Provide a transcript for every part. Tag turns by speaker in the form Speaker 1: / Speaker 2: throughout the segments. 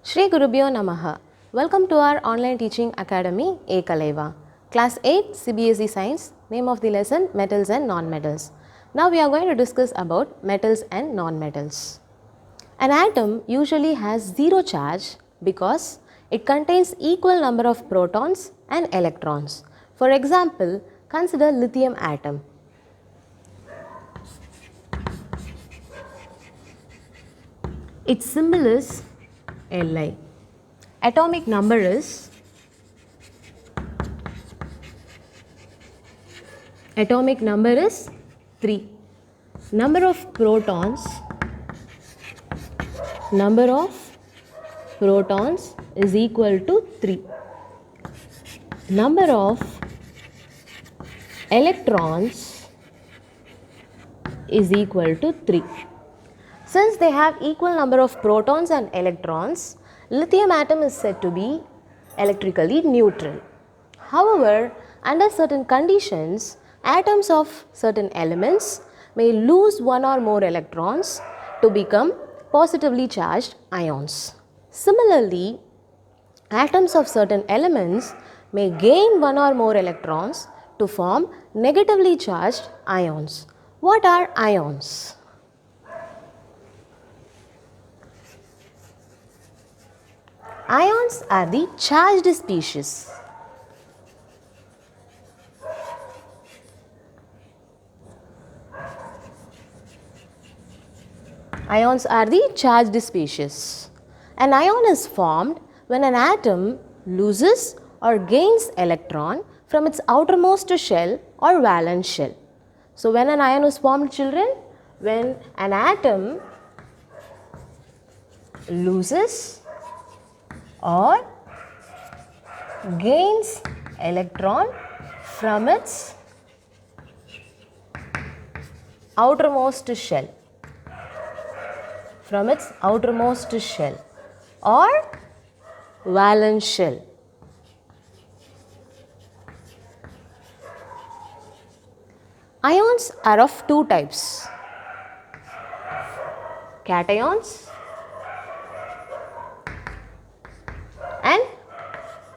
Speaker 1: Shri Gurubhyo Namaha. Welcome to our online teaching academy Ekaleva. Class 8 CBSE Science. Name of the lesson Metals and Non-Metals. Now we are going to discuss about metals and non-metals. An atom usually has zero charge because it contains equal number of protons and electrons. For example, consider lithium atom. Its symbol is Li. Atomic number is 3. Number of protons is equal to 3. Number of electrons is equal to 3. Since they have equal number of protons and electrons, lithium atom is said to be electrically neutral. However, under certain conditions, atoms of certain elements may lose one or more electrons to become positively charged ions. Similarly, atoms of certain elements may gain one or more electrons to form negatively charged ions. What are ions? Ions are the charged species. Ions are the charged species. An ion is formed when an atom loses or gains electron from its outermost shell or valence shell. So, when an ion is formed, children, when an atom loses or gains electron from its outermost shell or valence shell. Ions are of two types: cations and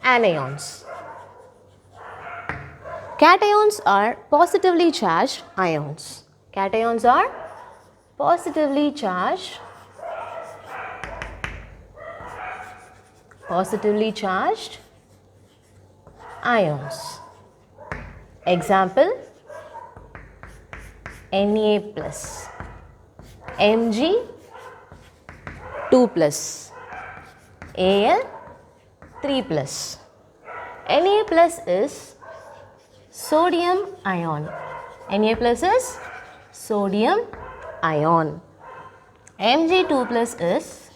Speaker 1: anions. Cations are positively charged ions. Cations are positively charged ions. Example: Na plus, Mg 2 plus, Al 3 plus. Na plus is sodium ion. Na plus is sodium ion. Mg2 plus is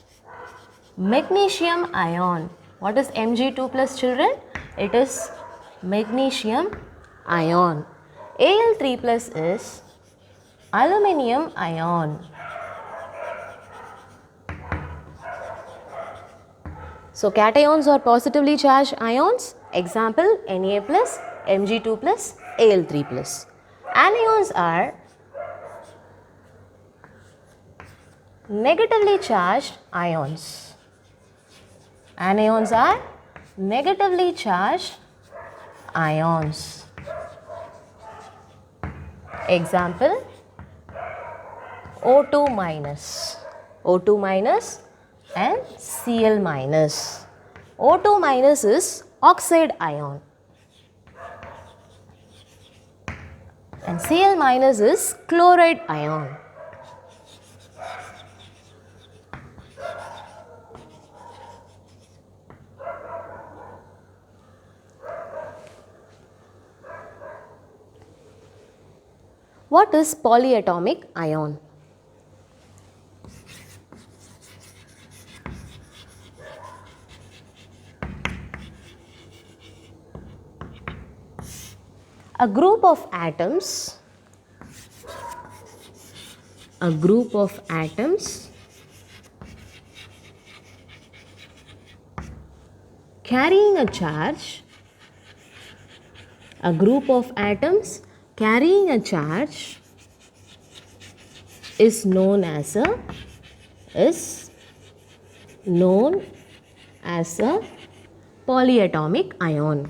Speaker 1: magnesium ion. What is Mg2 plus, children? It is magnesium ion. Al3 plus is aluminium ion. So, cations are positively charged ions. Example: Na plus, Mg2 plus, Al3 plus. Anions are negatively charged ions. Anions are negatively charged ions. Example: O2 minus and Cl minus. O2 minus is oxide ion and Cl minus is chloride ion. What is polyatomic ion? A group of atoms carrying a charge is known as a polyatomic ion.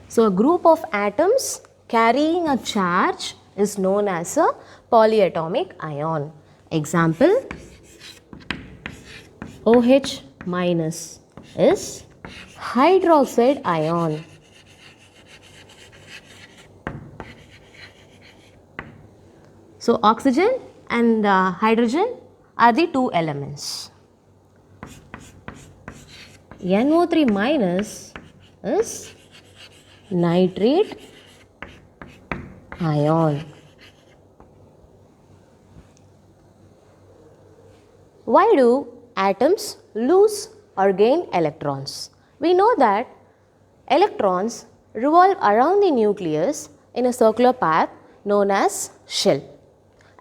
Speaker 1: So a group of atoms carrying a charge is known as a polyatomic ion. Example, OH minus is hydroxide ion. So oxygen and hydrogen are the two elements. NO3 minus is nitrate ion. Why do atoms lose or gain electrons? We know that electrons revolve around the nucleus in a circular path known as shell.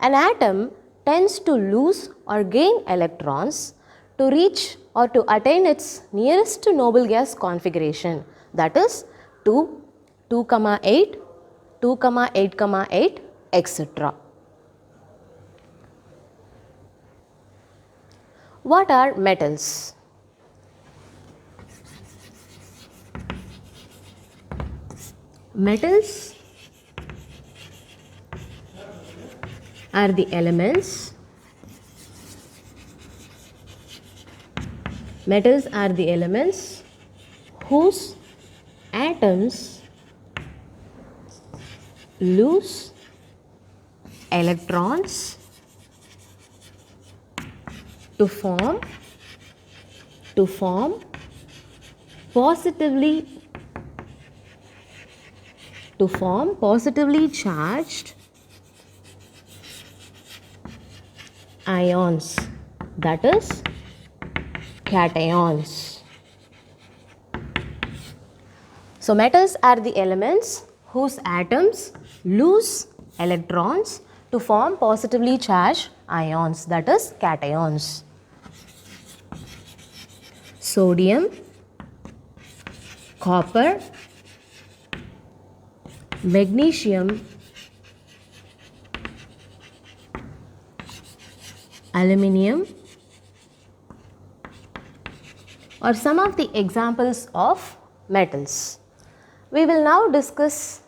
Speaker 1: An atom tends to lose or gain electrons to reach or to attain its nearest to noble gas configuration, that is 2, 2,8, 2,8,8, etc. What are metals? Metals are the elements. Metals are the elements whose atoms lose electrons to form positively charged ions, that is cations. So metals are the elements whose atoms lose electrons to form positively charged ions, that is cations. Sodium, copper, magnesium, aluminium are some of the examples of metals. We will now discuss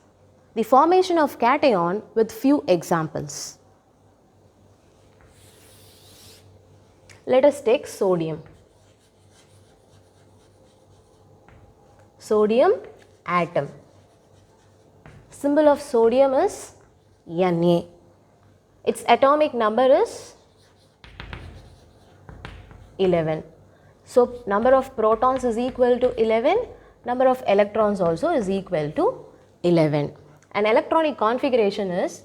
Speaker 1: the formation of cation with few examples. Let us take sodium. Sodium atom. Symbol of sodium is Na. Its atomic number is 11. So number of protons is equal to 11, number of electrons also is equal to 11. And electronic configuration is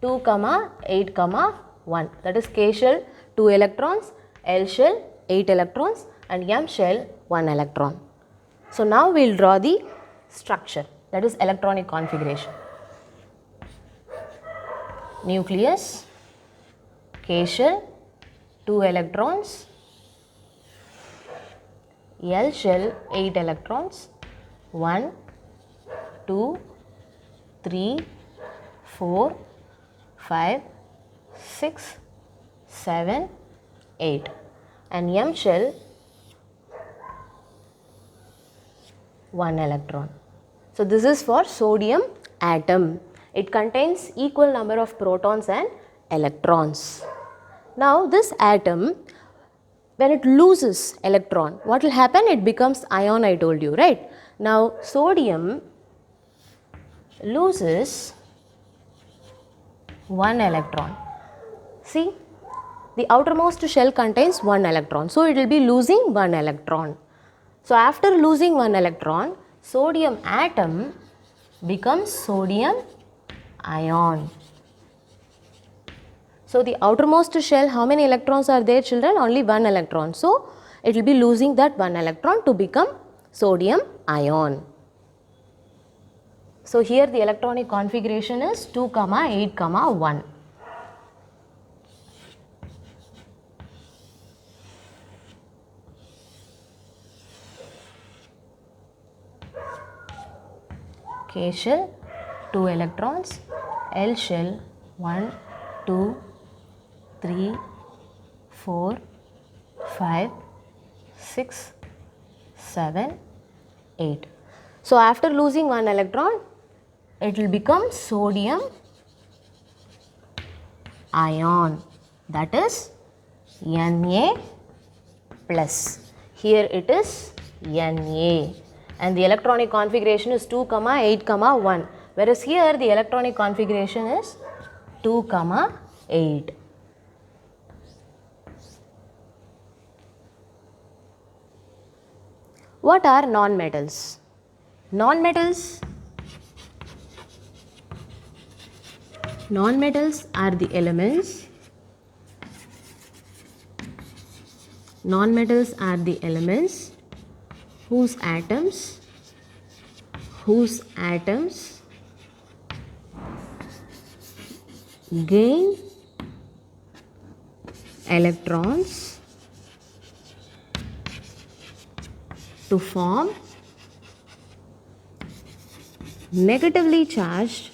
Speaker 1: 2, 8, 1. That is K shell 2 electrons, L shell 8 electrons and M shell 1 electron. So now we will draw the structure, that is electronic configuration. Nucleus, K shell 2 electrons, L shell 8 electrons, 1, 2, 3, 4, 5, 6, 7, 8 and M shell 1 electron. So this is for sodium atom. It contains equal number of protons and electrons. Now this atom, when it loses electron, what will happen? It becomes ion, I told you, right? Now sodium loses 1 electron. See, the outermost shell contains 1 electron. So it will be losing 1 electron. So after losing 1 electron, sodium atom becomes sodium ion. So the outermost shell, how many electrons are there, children? Only 1 electron. So it will be losing that 1 electron to become sodium ion. So here the electronic configuration is 2, 8, 1. K shell 2 electrons, L shell 1, 2, 3, 4, 5, 6, 7, 8. So after losing one electron, it will become sodium ion, that is Na plus. Here it is Na, and the electronic configuration is 2, 8, 1, whereas here the electronic configuration is 2, 8. What are nonmetals? Nonmetals are the elements. Nonmetals are the elements whose atoms gain electrons to form negatively charged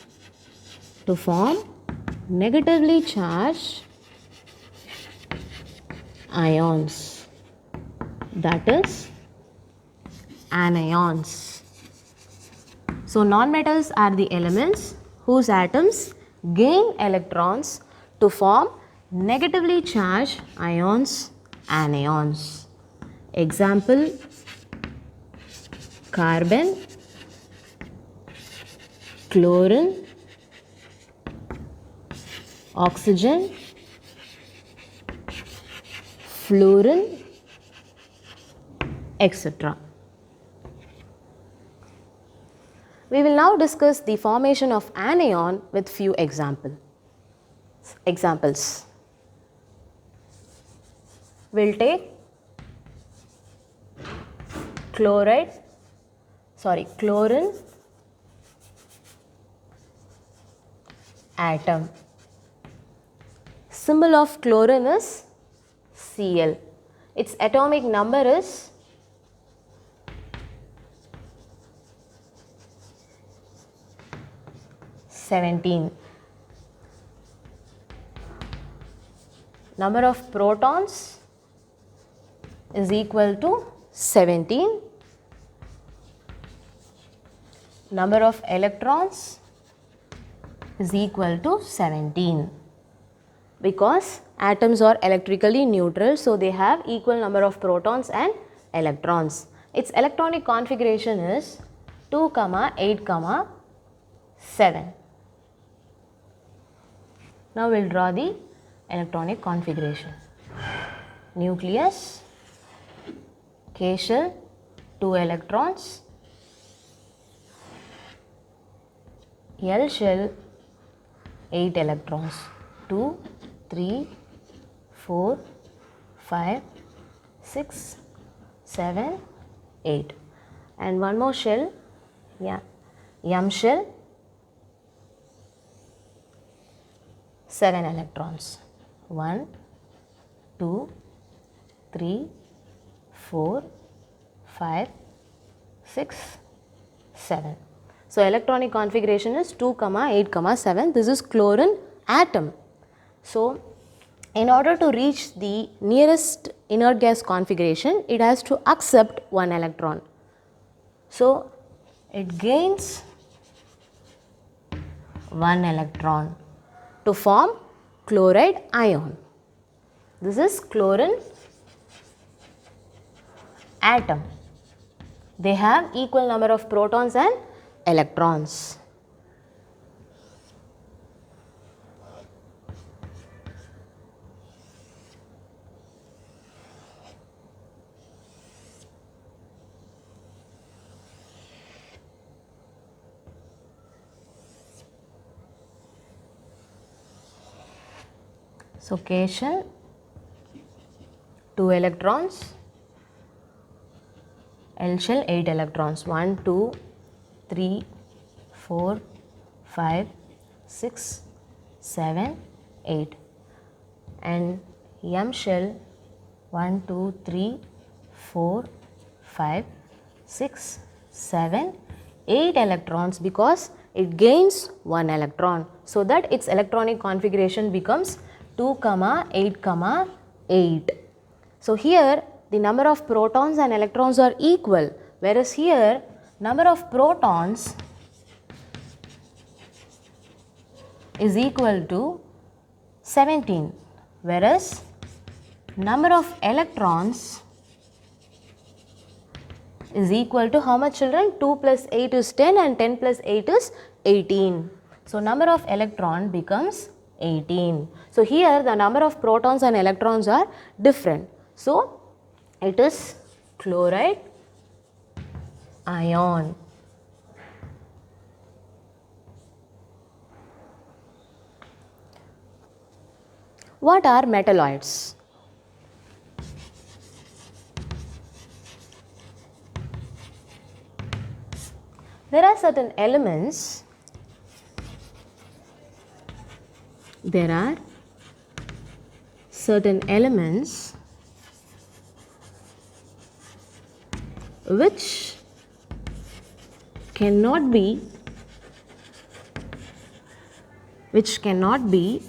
Speaker 1: ions, that is anions. So nonmetals are the elements whose atoms gain electrons to form negatively charged ions, anions. Example: carbon, chlorine, oxygen, fluorine, etc. We will now discuss the formation of anion with few examples. We'll take chlorine atom. Symbol of chlorine is Cl. Its atomic number is 17. Number of protons is equal to 17. Number of electrons is equal to 17. Because atoms are electrically neutral, so they have equal number of protons and electrons. Its electronic configuration is 2, 8, 7. Now we will draw the electronic configuration. Nucleus, K shell, 2 electrons, L shell, 8 electrons, 2, 3, 4, 5, 6, 7, 8, and one more shell, M shell, 7 electrons, 1, 2, 3, 4, 5, 6, 7. So electronic configuration is 2, 8, 7. This is chlorine atom. So in order to reach the nearest inert gas configuration, it has to accept one electron. So it gains one electron to form chloride ion. This is chlorine atom. They have equal number of protons and electrons. So K shell, 2 electrons, L shell, 8 electrons, 1, 2, 3, 4, 5, 6, 7, 8, and M shell, 1, 2, 3, 4, 5, 6, 7, 8 electrons, because it gains 1 electron, so that its electronic configuration becomes 2, 8, 8. So here the number of protons and electrons are equal, whereas here number of protons is equal to 17, whereas number of electrons is equal to how much, children? 2 plus 8 is 10 and 10 plus 8 is 18. So number of electron becomes 18. So here the number of protons and electrons are different. So it is chloride ion. What are metalloids? There are certain elements, which cannot be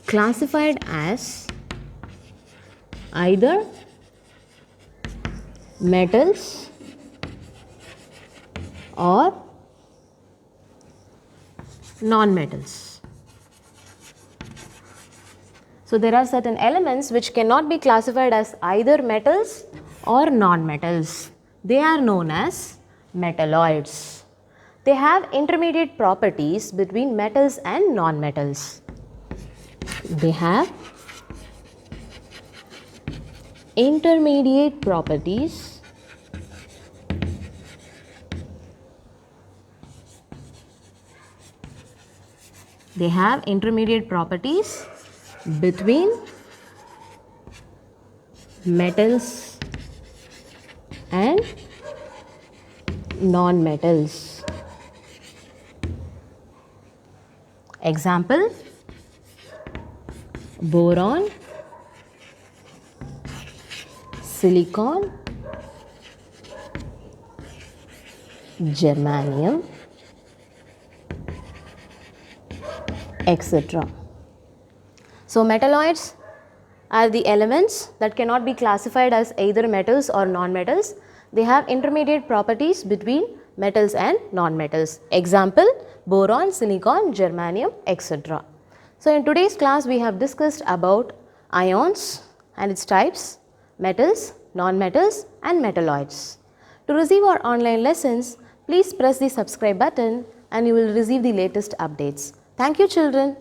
Speaker 1: classified as either metals or non-metals. So there are certain elements which cannot be classified as either metals or non-metals. They are known as metalloids. They have intermediate properties between metals and non-metals. They have intermediate properties between metals and non-metals. Example: boron, silicon, germanium, etc. So metalloids are the elements that cannot be classified as either metals or non-metals. They have intermediate properties between metals and non-metals. Example: boron, silicon, germanium, etc. So in today's class we have discussed about ions and its types, metals, non-metals and metalloids. To receive our online lessons, please press the subscribe button and you will receive the latest updates. Thank you, children.